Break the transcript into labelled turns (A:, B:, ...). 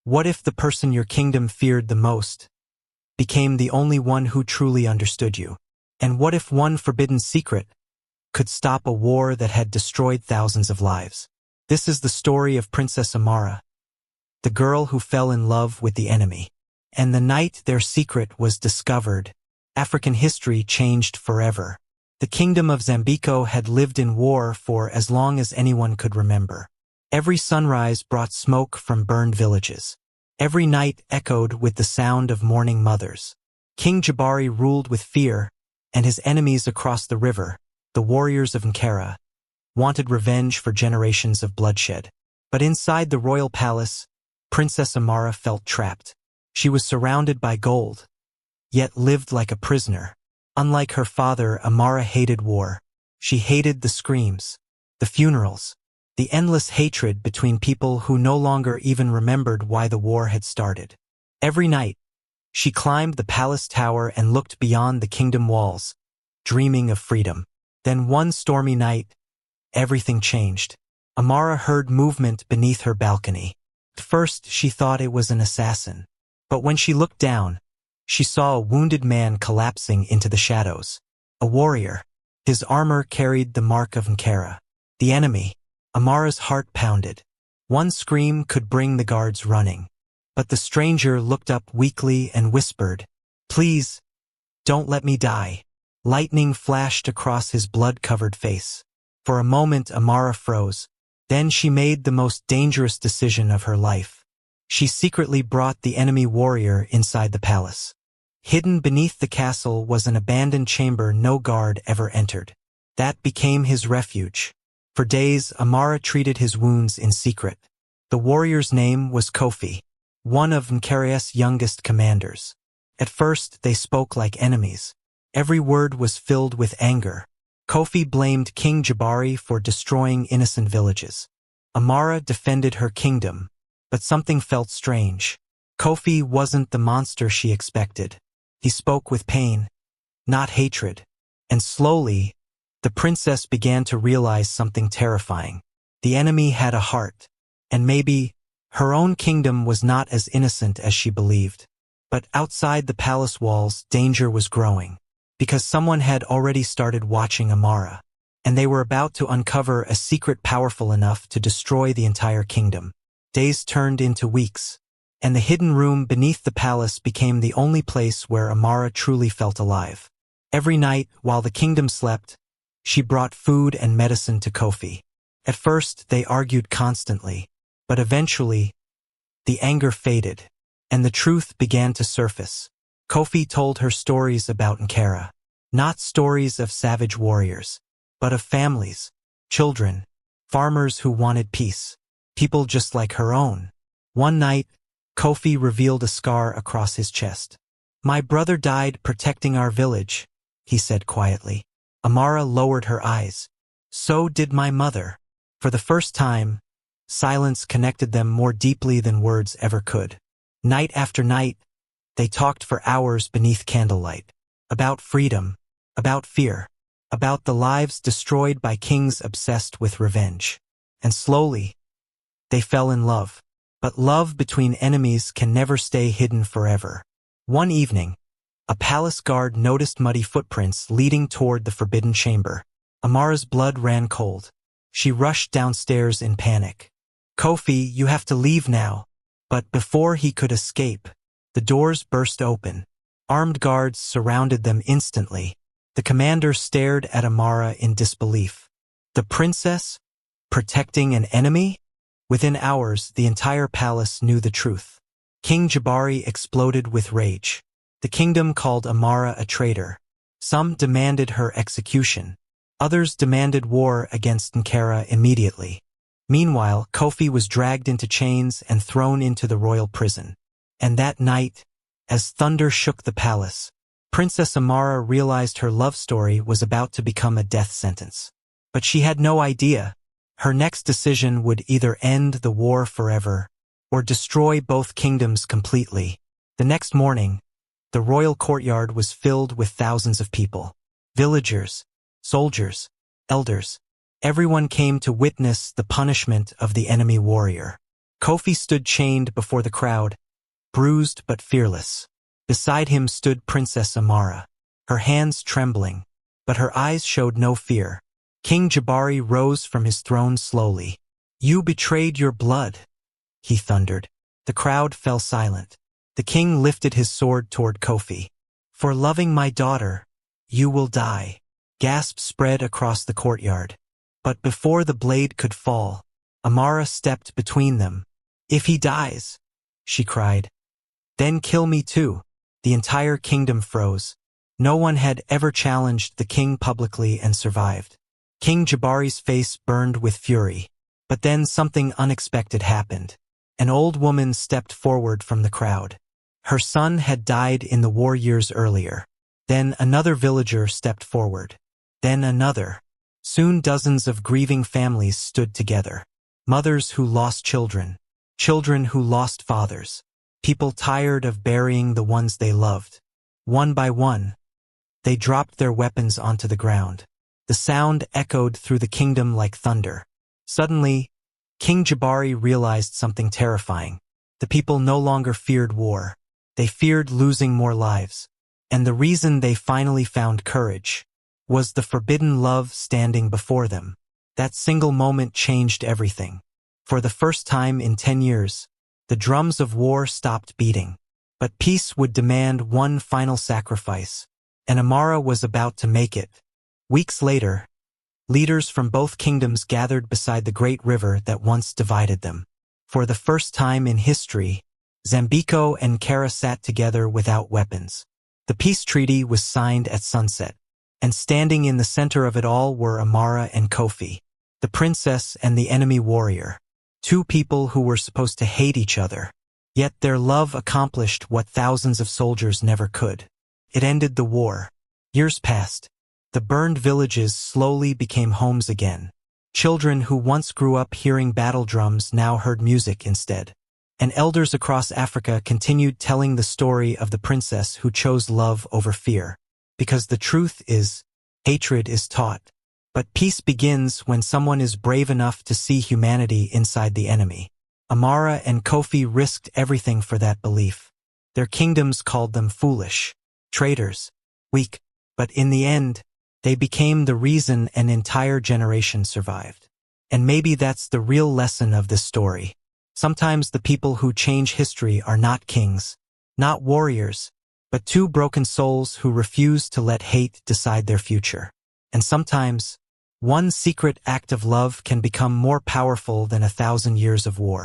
A: What if the person your kingdom feared the most became the only one who truly understood you? And what if one forbidden secret could stop a war that had destroyed thousands of lives? This is the story of Princess Amara, the girl who fell in love with the enemy. And the night their secret was discovered, African history changed forever. The kingdom of Zambico had lived in war for as long as anyone could remember. Every sunrise brought smoke from burned villages. Every night echoed with the sound of mourning mothers. King Jabari ruled with fear, and his enemies across the river, the warriors of Nkara, wanted revenge for generations of bloodshed. But inside the royal palace, Princess Amara felt trapped. She was surrounded by gold, yet lived like a prisoner. Unlike her father, Amara hated war. She hated the screams, the funerals, the endless hatred between people who no longer even remembered why the war had started. Every night, she climbed the palace tower and looked beyond the kingdom walls, dreaming of freedom. Then one stormy night, everything changed. Amara heard movement beneath her balcony. At first, she thought it was an assassin. But when she looked down, she saw a wounded man collapsing into the shadows. A warrior. His armor carried the mark of Nkara. The enemy. Amara's heart pounded. One scream could bring the guards running. But the stranger looked up weakly and whispered, "Please, don't let me die." Lightning flashed across his blood-covered face. For a moment, Amara froze. Then she made the most dangerous decision of her life. She secretly brought the enemy warrior inside the palace. Hidden beneath the castle was an abandoned chamber no guard ever entered. That became his refuge. For days, Amara treated his wounds in secret. The warrior's name was Kofi, one of Nkara's youngest commanders. At first, they spoke like enemies. Every word was filled with anger. Kofi blamed King Jabari for destroying innocent villages. Amara defended her kingdom, but something felt strange. Kofi wasn't the monster she expected. He spoke with pain, not hatred. And slowly, the princess began to realize something terrifying. The enemy had a heart, and maybe her own kingdom was not as innocent as she believed. But outside the palace walls, danger was growing, because someone had already started watching Amara, and they were about to uncover a secret powerful enough to destroy the entire kingdom. Days turned into weeks, and the hidden room beneath the palace became the only place where Amara truly felt alive. Every night, while the kingdom slept, she brought food and medicine to Kofi. At first, they argued constantly, but eventually, the anger faded, and the truth began to surface. Kofi told her stories about Nkara, not stories of savage warriors, but of families, children, farmers who wanted peace. People just like her own. One night, Kofi revealed a scar across his chest. "My brother died protecting our village," he said quietly. Amara lowered her eyes. "So did my mother." For the first time, silence connected them more deeply than words ever could. Night after night, they talked for hours beneath candlelight. About freedom, about fear, about the lives destroyed by kings obsessed with revenge. And slowly, they fell in love. But love between enemies can never stay hidden forever. One evening, a palace guard noticed muddy footprints leading toward the forbidden chamber. Amara's blood ran cold. She rushed downstairs in panic. "Kofi, you have to leave now." But before he could escape, the doors burst open. Armed guards surrounded them instantly. The commander stared at Amara in disbelief. The princess? Protecting an enemy? Within hours, the entire palace knew the truth. King Jabari exploded with rage. The kingdom called Amara a traitor. Some demanded her execution. Others demanded war against Nkara immediately. Meanwhile, Kofi was dragged into chains and thrown into the royal prison. And that night, as thunder shook the palace, Princess Amara realized her love story was about to become a death sentence. But she had no idea. Her next decision would either end the war forever or destroy both kingdoms completely. The next morning, the royal courtyard was filled with thousands of people. Villagers, soldiers, elders. Everyone came to witness the punishment of the enemy warrior. Kofi stood chained before the crowd, bruised but fearless. Beside him stood Princess Amara, her hands trembling, but her eyes showed no fear. King Jabari rose from his throne slowly. "You betrayed your blood," he thundered. The crowd fell silent. The king lifted his sword toward Kofi. "For loving my daughter, you will die." Gasps spread across the courtyard. But before the blade could fall, Amara stepped between them. "If he dies," she cried, "then kill me too." The entire kingdom froze. No one had ever challenged the king publicly and survived. King Jabari's face burned with fury. But then something unexpected happened. An old woman stepped forward from the crowd. Her son had died in the war years earlier. Then another villager stepped forward. Then another. Soon dozens of grieving families stood together. Mothers who lost children. Children who lost fathers. People tired of burying the ones they loved. One by one, they dropped their weapons onto the ground. The sound echoed through the kingdom like thunder. Suddenly, King Jabari realized something terrifying. The people no longer feared war. They feared losing more lives. And the reason they finally found courage was the forbidden love standing before them. That single moment changed everything. For the first time in 10 years, the drums of war stopped beating. But peace would demand one final sacrifice, and Amara was about to make it. Weeks later, leaders from both kingdoms gathered beside the great river that once divided them. For the first time in history, Zambiko and Kara sat together without weapons. The peace treaty was signed at sunset, and standing in the center of it all were Amara and Kofi, the princess and the enemy warrior, two people who were supposed to hate each other. Yet their love accomplished what thousands of soldiers never could. It ended the war. Years passed. The burned villages slowly became homes again. Children who once grew up hearing battle drums now heard music instead. And elders across Africa continued telling the story of the princess who chose love over fear. Because the truth is, hatred is taught. But peace begins when someone is brave enough to see humanity inside the enemy. Amara and Kofi risked everything for that belief. Their kingdoms called them foolish, traitors, weak, but in the end, they became the reason an entire generation survived. And maybe that's the real lesson of this story. Sometimes the people who change history are not kings, not warriors, but two broken souls who refuse to let hate decide their future. And sometimes, one secret act of love can become more powerful than 1,000 years of war.